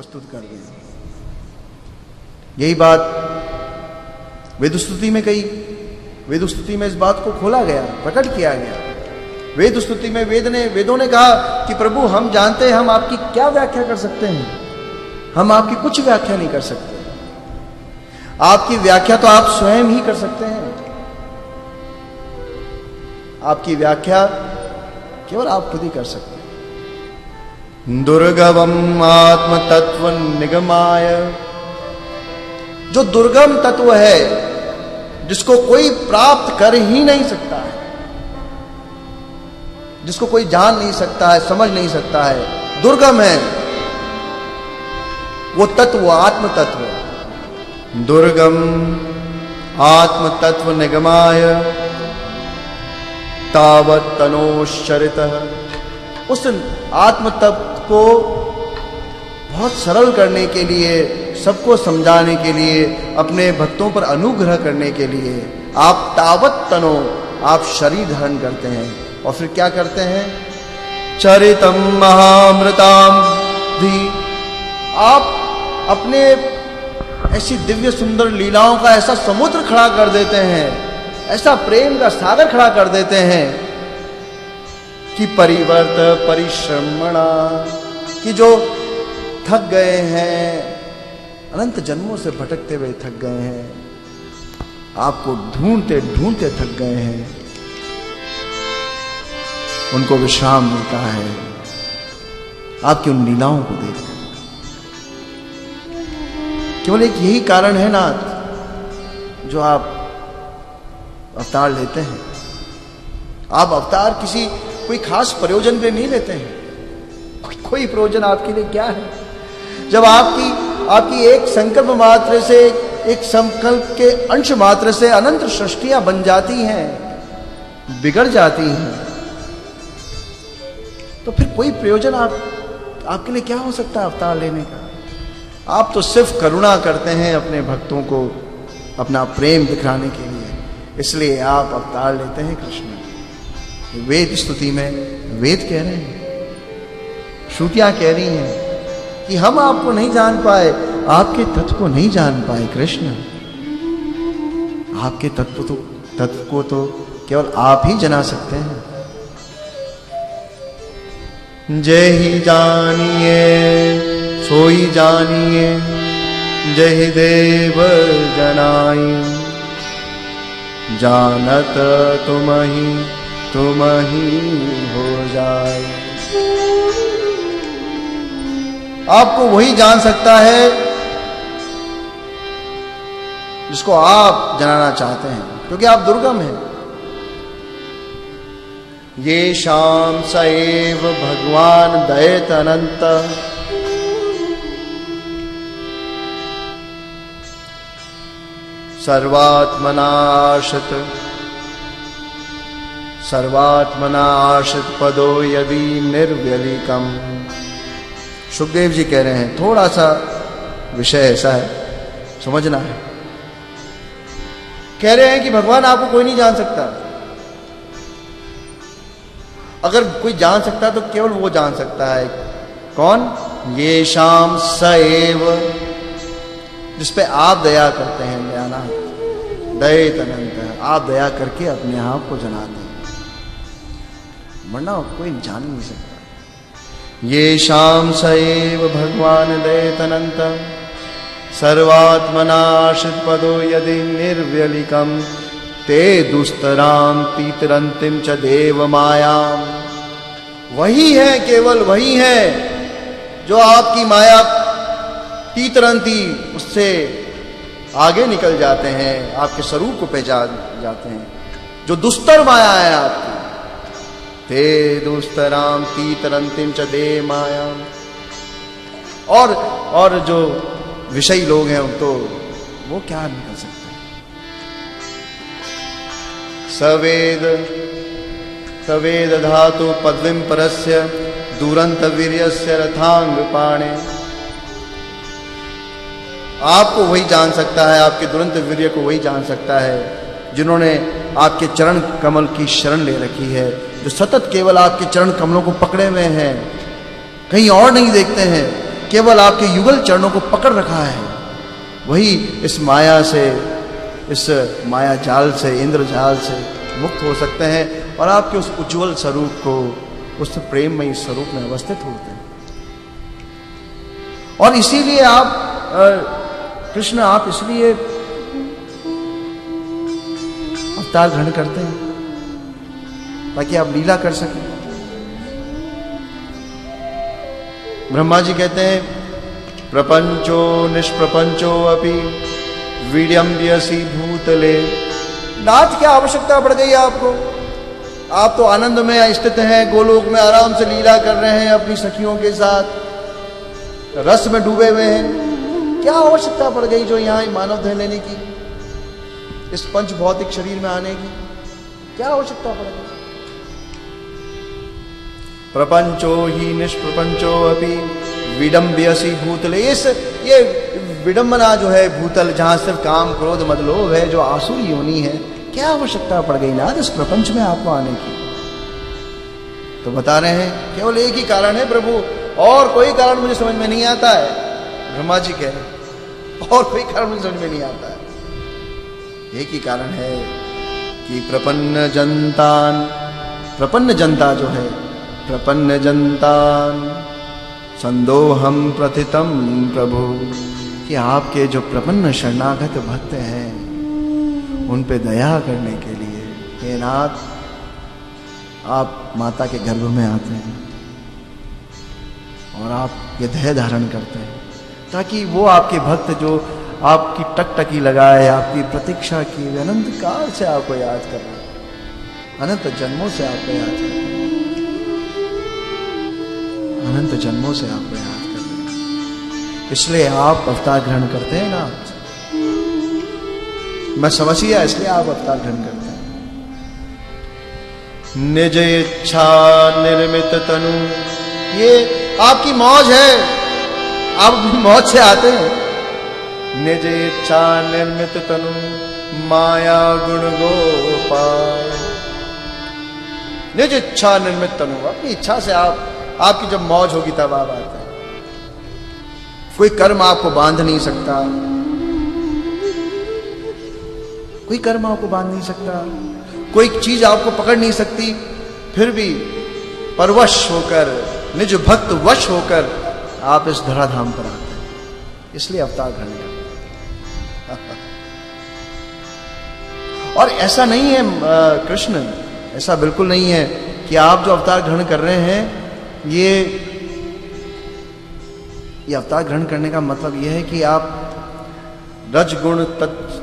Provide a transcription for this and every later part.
प्रस्तुत कर दें। यही बात वेदस्तुति में कही, वेदस्तुति में इस बात को खोला गया, प्रकट किया गया। वेदस्तुति में वेदों ने कहा कि प्रभु हम जानते हैं, हम आपकी क्या व्याख्या कर सकते हैं, हम आपकी कुछ व्याख्या नहीं कर सकते, आपकी व्याख्या तो आप स्वयं ही कर सकते हैं। आपकी व्याख्या केवल आप खुद ही कर सकते हैं। दुर्गमम आत्म तत्व निगमाय, जो दुर्गम तत्व है जिसको कोई प्राप्त कर ही नहीं सकता है, जिसको कोई जान नहीं सकता है, समझ नहीं सकता है, दुर्गम है वो तत्व, आत्म तत्व। दुर्गम आत्म तत्व निगमाय तावत तनोश्चरितः, उस आत्म तत्व को बहुत सरल करने के लिए, सबको समझाने के लिए, अपने भक्तों पर अनुग्रह करने के लिए आप तावत तनो, आप शरीर धारण करते हैं। और फिर क्या करते हैं? चरितम महामृताम भी, आप अपने ऐसी दिव्य सुंदर लीलाओं का ऐसा समुद्र खड़ा कर देते हैं, ऐसा प्रेम का सागर खड़ा कर देते हैं कि परिवर्त परिश्रमणा, कि जो थक गए हैं, अनंत जन्मों से भटकते हुए थक गए हैं, आपको ढूंढते ढूंढते थक गए हैं, उनको विश्राम मिलता है आपकी उन लीलाओं को देखकर। केवल एक यही कारण है नाथ जो आप अवतार लेते हैं। आप अवतार किसी कोई खास प्रयोजन के लिए नहीं लेते हैं। कोई प्रयोजन आपके लिए क्या है? जब आपकी एक संकल्प मात्र से, एक संकल्प के अंश मात्र से अनंत सृष्टियां बन जाती हैं, बिगड़ जाती हैं, तो फिर कोई प्रयोजन आपके लिए क्या हो सकता है अवतार लेने का? आप तो सिर्फ करुणा करते हैं अपने भक्तों को, अपना प्रेम दिखाने के लिए, इसलिए आप अवतार लेते हैं कृष्ण। वेद स्तुति में वेद कह रहे हैं, श्रुतियां कह रही हैं कि हम आपको नहीं जान पाए, आपके तत्व को नहीं जान पाए कृष्ण। आपके तत्व को तो केवल आप ही जना सकते हैं। जय ही जानिए सोई जानिए, जय देव जनाई, जानत तुम ही हो जाए। आपको वही जान सकता है जिसको आप जनाना चाहते हैं, क्योंकि आप दुर्गम हैं। ये शाम सएव भगवान दयत अनंत, सर्वात्मनाश्रित पदो यदि निर्व्यलिकम। सुखदेव जी कह रहे हैं, थोड़ा सा विषय ऐसा है, समझना है। कह रहे हैं कि भगवान आपको कोई नहीं जान सकता। अगर कोई जान सकता है तो केवल वो जान सकता है। कौन? ये शाम सएव, जिस पे आप दया करते हैं, दयानाथ दयित अनंत, आप दया करके अपने आप को जनाते हैं, वरना कोई जान नहीं सकता। ये शाम सएव भगवान दयित अनंत, सर्वात्मनाश्रित पदो यदि निर्व्यलिकम, ते दुस्तराम तीतरंतिम च देव मायाम। वही है, केवल वही है जो आपकी माया तीतरंती, उससे आगे निकल जाते हैं, आपके स्वरूप को पहचान जाते हैं। जो दुस्तर माया है आपकी, ते दुस्तराम तीतरंतिम च देव मायाम। और जो विषयी लोग हैं तो वो क्या निकल सकते। सवेद धातु पद्मिं परस्य दुरंत वीर्यस्य रथांग पाणे। आपको वही जान सकता है, आपके दुरंत वीर्य को वही जान सकता है जिन्होंने आपके चरण कमल की शरण ले रखी है, जो सतत केवल आपके चरण कमलों को पकड़े हुए हैं, कहीं और नहीं देखते हैं। केवल आपके युगल चरणों को पकड़ रखा है, वही इस माया से, इस माया जाल से, इंद्र जाल से मुक्त हो सकते हैं और आपके उस उज्जवल स्वरूप को, उस प्रेममयी स्वरूप में अवस्थित होते हैं। और इसीलिए आप कृष्ण, आप इसलिए अवतार ग्रहण करते हैं ताकि आप लीला कर सकें। ब्रह्मा जी कहते हैं, प्रपंचो निष्प्रपंचो अपि विडम्ब्यसि भूतले। नाथ, क्या आवश्यकता पड़ गई आपको? आप तो आनंद में स्थित हैं, गोलोक में आराम से लीला कर रहे हैं, अपनी सखियों के साथ रस में डूबे हुए हैं। क्या आवश्यकता पड़ गई जो यहाँ मानव देह लेने की, इस पंच भौतिक शरीर में आने की? क्या आवश्यकता पड़ गई? प्रपंचो ही निष्प्रपंचो अपि विडम्ब्यसि भूतले। ये विडंबना जो है भूतल, जहां सिर्फ काम क्रोध मद लोभ है, जो आसुर योनि है, क्या आवश्यकता पड़ गई नाथ इस प्रपंच में आपको आने की? तो बता रहे हैं केवल एक ही कारण है प्रभु, और कोई कारण मुझे समझ में नहीं आता है। ब्रह्मा जी कह रहे, और कोई कारण मुझे समझ में नहीं आता है। एक ही कारण है कि प्रपन्न जनतान, प्रपन्न जनता जो है, प्रपन्न जनतान संदोहम प्रथितम प्रभु, कि आपके जो प्रपन्न शरणागत भक्त हैं उन पे दया करने के लिए हे नाथ, आप माता के गर्भ में आते हैं और आप ये देह धारण करते हैं ताकि वो आपके भक्त जो आपकी टकटकी लगाए, आपकी प्रतीक्षा की, अनंत काल से आपको याद कर रहे हैं, अनंत जन्मों से आपको याद कर रहे हैं, अनंत जन्मों से आपको याद कर रहे हैं। इसलिए आप अवतार ग्रहण करते हैं ना, मैं समझ गया, इसलिए आप अवतार ग्रहण करते हैं। निज इच्छा निर्मित तनु, ये आपकी मौज है, आप अपनी मौज से आते हैं। निज इच्छा निर्मित तनु माया गुण गोपाल, निज इच्छा निर्मित तनु, अपनी इच्छा से आपकी जब मौज होगी तब आप आते हैं। कोई कर्म आपको बांध नहीं सकता, कोई कर्म आपको बांध नहीं सकता, कोई चीज आपको पकड़ नहीं सकती, फिर भी परवश होकर, निज भक्त वश होकर आप इस धराधाम पर आते हैं, इसलिए अवतार ग्रहण करते हैं। और ऐसा नहीं है कृष्ण, ऐसा बिल्कुल नहीं है कि आप जो अवतार ग्रहण कर रहे हैं, ये अवतार ग्रहण करने का मतलब यह है कि आप रजगुण,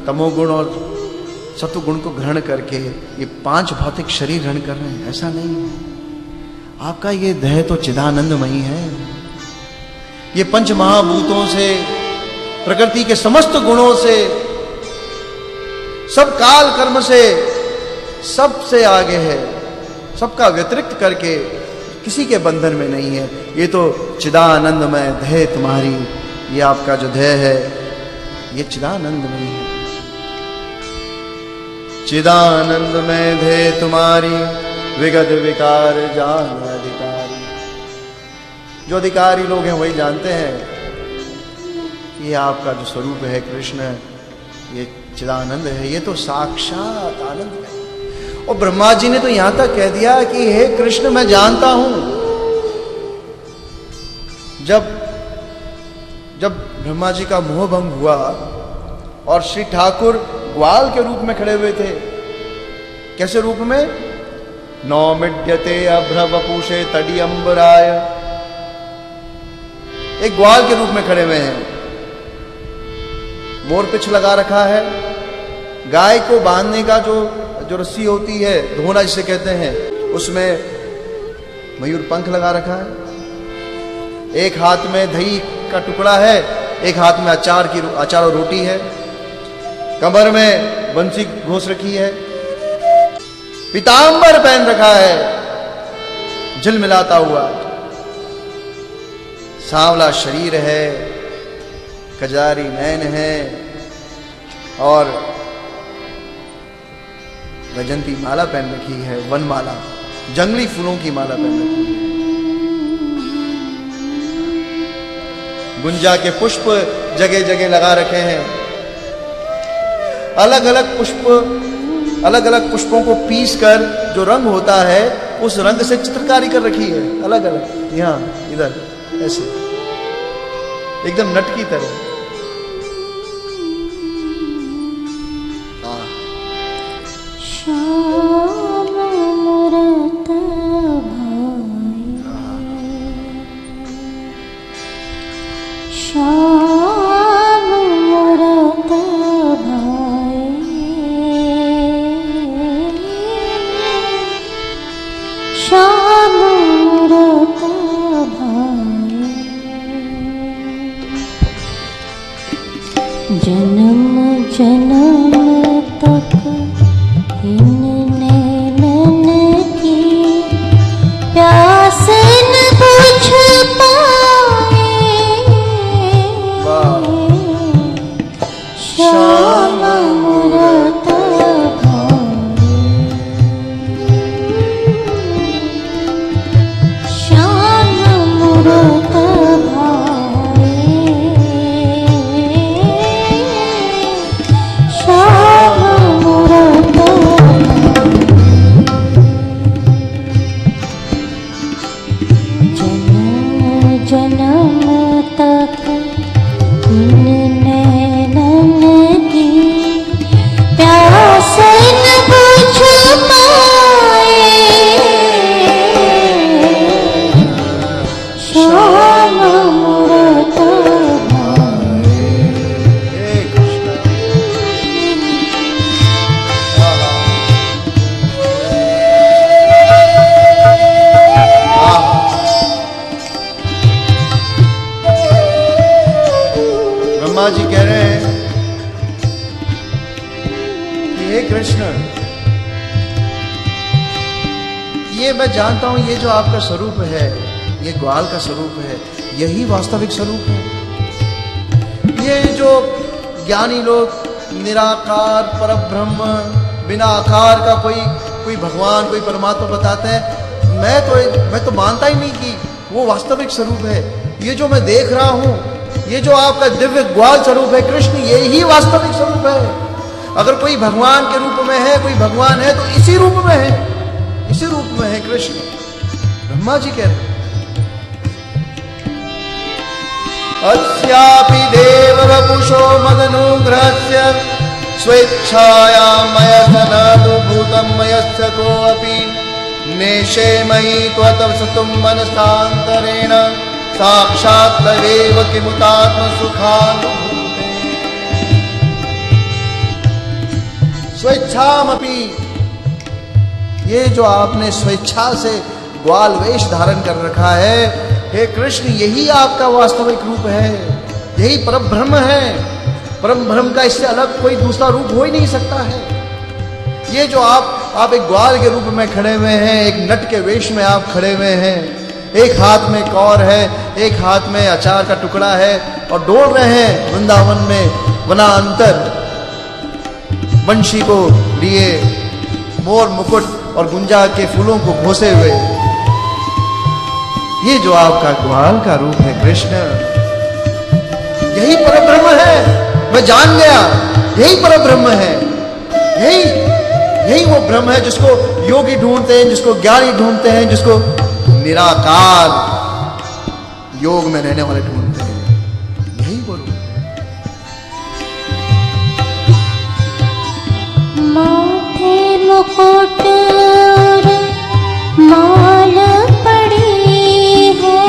तमोगुण और सत्वगुण को ग्रहण करके ये 5 भौतिक शरीर ग्रहण कर रहे हैं, ऐसा नहीं है। आपका ये देह तो चिदानंदमयी है, ये पंच महाभूतों से, प्रकृति के समस्त गुणों से, सब काल कर्म से, सबसे आगे है, सबका व्यतिरिक्त करके किसी के बंधन में नहीं है। ये तो चिदानंदमय देह तुम्हारी, ये आपका जो देह है ये चिदानंदमय है। चिदानंदमय देह तुम्हारी, विगत विकार जान अधिकारी। जो अधिकारी लोग हैं वही जानते हैं कि ये आपका जो स्वरूप है कृष्ण, ये चिदानंद है, ये तो साक्षात आनंद है। और ब्रह्मा जी ने तो यहां तक कह दिया कि हे कृष्ण, मैं जानता हूं, जब ब्रह्मा जी का मोह भंग हुआ और श्री ठाकुर ग्वाल के रूप में खड़े हुए थे, कैसे रूप में? नौमिड्यते अभ्रवपुषे तडी अंबराय, एक ग्वाल के रूप में खड़े हुए हैं, मोर पिछ लगा रखा है, गाय को बांधने का जो रस्सी होती है, धोना जिसे कहते हैं, उसमें मयूर पंख लगा रखा है, एक हाथ में दही का टुकड़ा है, एक हाथ में अचार और रोटी है, कमर में बंसी घोष रखी है, पीतांबर पहन रखा है झिलमिलाता हुआ, सांवला शरीर है, कजारी नैन है और वैजंती माला पहन रखी है, वन माला, जंगली फूलों की माला पहन रखी है। गुंजा के पुष्प जगह जगह लगा रखे हैं। अलग अलग पुष्पों को पीस कर जो रंग होता है उस रंग से चित्रकारी कर रखी है, अलग अलग, यहाँ इधर ऐसे एकदम नट की तरह। जन्म जन्म तक इन नैनन की प्यास न बुझ पाए, श्याम मूरत भाए, श्याम मूरत भाए, श्याम मूरत जन्म तक इन नैनन की प्यास न बुझ पाए, श्याम मूरत भाए। ब्रह्मा जी कह रहे हैं कि हे कृष्ण, ये मैं जानता हूं, ये जो आपका स्वरूप है, ये ग्वाल का स्वरूप है, यही वास्तविक स्वरूप है। ये जो ज्ञानी लोग निराकार परब्रह्म बिना आकार का कोई भगवान कोई परमात्मा बताते हैं, मैं तो मानता ही नहीं कि वो वास्तविक स्वरूप है। ये जो मैं देख रहा हूं, ये जो आपका दिव्य ग्वाल स्वरूप है कृष्ण, यही वास्तविक स्वरूप है। अगर कोई भगवान के रूप में है, कोई भगवान है, तो इसी रूप में है, इसी रूप में है कृष्ण। ब्रह्मा जी कहते हैं अस्यापि देव वपुषो मदनुग्रहस्य स्वेच्छाया मयसनदु भूतं मयस्य कोऽपि नेशे मयि त्वतसतुं मनसान्तरेण साक्षात् तदेव किमुतात्म सुखानुभूते स्वेच्छामपि। ये जो आपने स्वेच्छा से ग्वाल वेश धारण कर रखा है, हे कृष्ण, यही आपका वास्तविक रूप है, यही परब्रह्म है। परम ब्रह्म का इससे अलग कोई दूसरा रूप हो ही नहीं सकता है। ये जो आप एक ग्वाल के रूप में खड़े हुए हैं, एक नट के वेश में आप खड़े हुए हैं, एक हाथ में कौर है, एक हाथ में अचार का टुकड़ा है और डोल रहे हैं वृंदावन में वनांतर, बंशी को लिए मोर मुकुट और गुंजा के फूलों को घोसे हुए। ये जो आपका ग्वाल का रूप है कृष्ण, यही परब्रह्म है। मैं जान गया, यही परब्रह्म है, यही वो ब्रह्म है जिसको योगी ढूंढते हैं, जिसको ज्ञानी ढूंढते हैं, जिसको निराकार योग में रहने वाले ढूंढते हैं। यही वो रूप है। माथे मुकुट माल पड़ी है,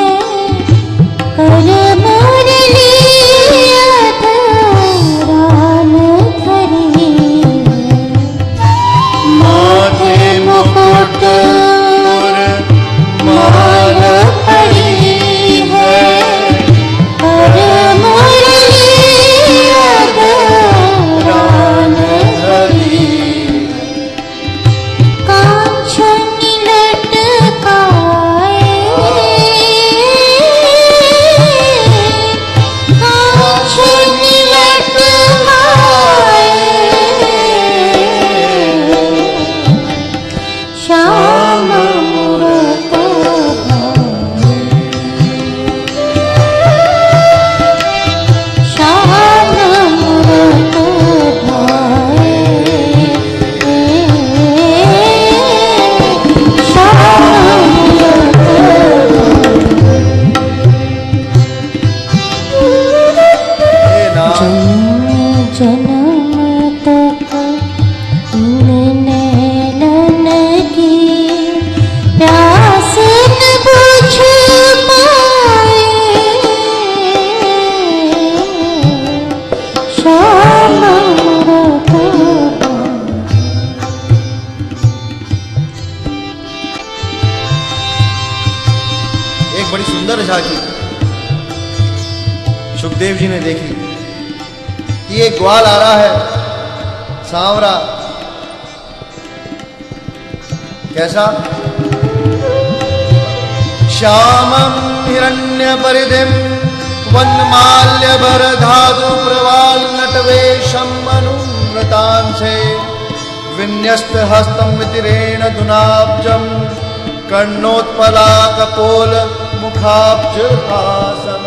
कर मुरली अधरान धरी है। माथे मुकुट माल पड़ी है, झांकी सुखदेव जी ने देखी कि एक ग्वाल आ रहा है सांवरा, कैसा? श्यामं हिरण्य परिधिम वनमाल्यभर धातु प्रवाल नटवेशम अनुव्रतांसे विन्यस्त हस्तम वितिरेण दुनाब्जम कर्णोत्पला कपोल मुखाब्ज हासम।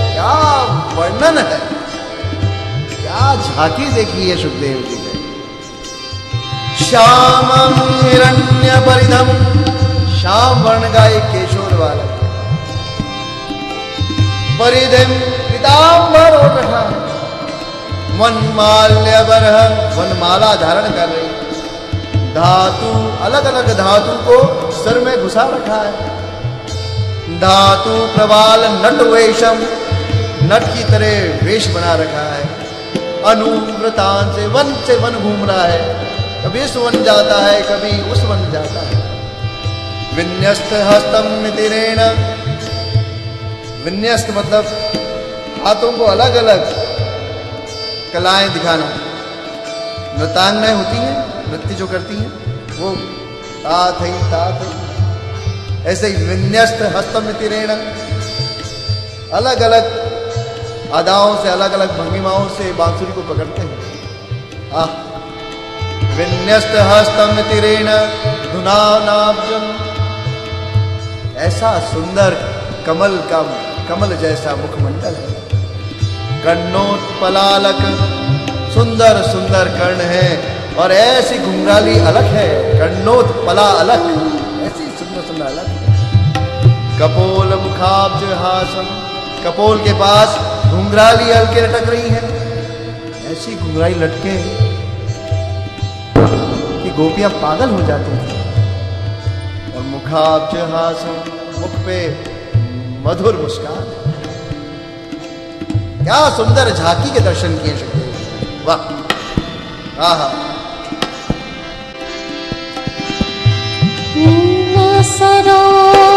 क्या वर्णन है, क्या झांकी देखी है सुखदेव जी ने। श्यामं हिरण्य परिधम, श्याम वर्ण का एक केशोर वाला, परिधिम पीतांबर ओढ़ रखा है, वनमाल्य बरह वनमाला धारण कर रही, धातु अलग अलग धातु को सिर में घुसा रखा है, धातु प्रवाल नट वेशम, नट की तरह वेश बना रखा है, अनुव्रतान से वन घूम रहा है, कभी इस वन जाता है कभी उस वन जाता है। विन्यस्त हस्तम नितिरेण, विन्यस्त मतलब हाथों को अलग अलग कलाएं दिखाना। नृत्यांगनाएं होती हैं, नृत्य जो करती हैं वो तात है, ऐसे ही विन्यस्त हस्तम नितिरेण, अलग अलग अदाओं से अलग अलग भंगिमाओं से बांसुरी को पकड़ते हैं। विन्यस्त हस्तम नितिरेण धुनानाब्जम, ऐसा सुंदर कमल जैसा मुखमंडल है। कर्णोत्पलालक, सुंदर सुंदर कर्ण है और ऐसी घुंघराली अलक है, कर्णोत्पला अलक, ऐसी सुंदर सुंदर अलक है। कपोल मुखाब्ज हासम, कपोल के पास घुंघराली अलके लटक रही है, ऐसी घुंघराली लटके कि गोपियां पागल हो जाती हैं। और मुखाब्ज हासम, मुख पे मधुर मुस्कान। क्या सुंदर झांकी के दर्शन किए सुखदेव, वाह। आहा, सरोज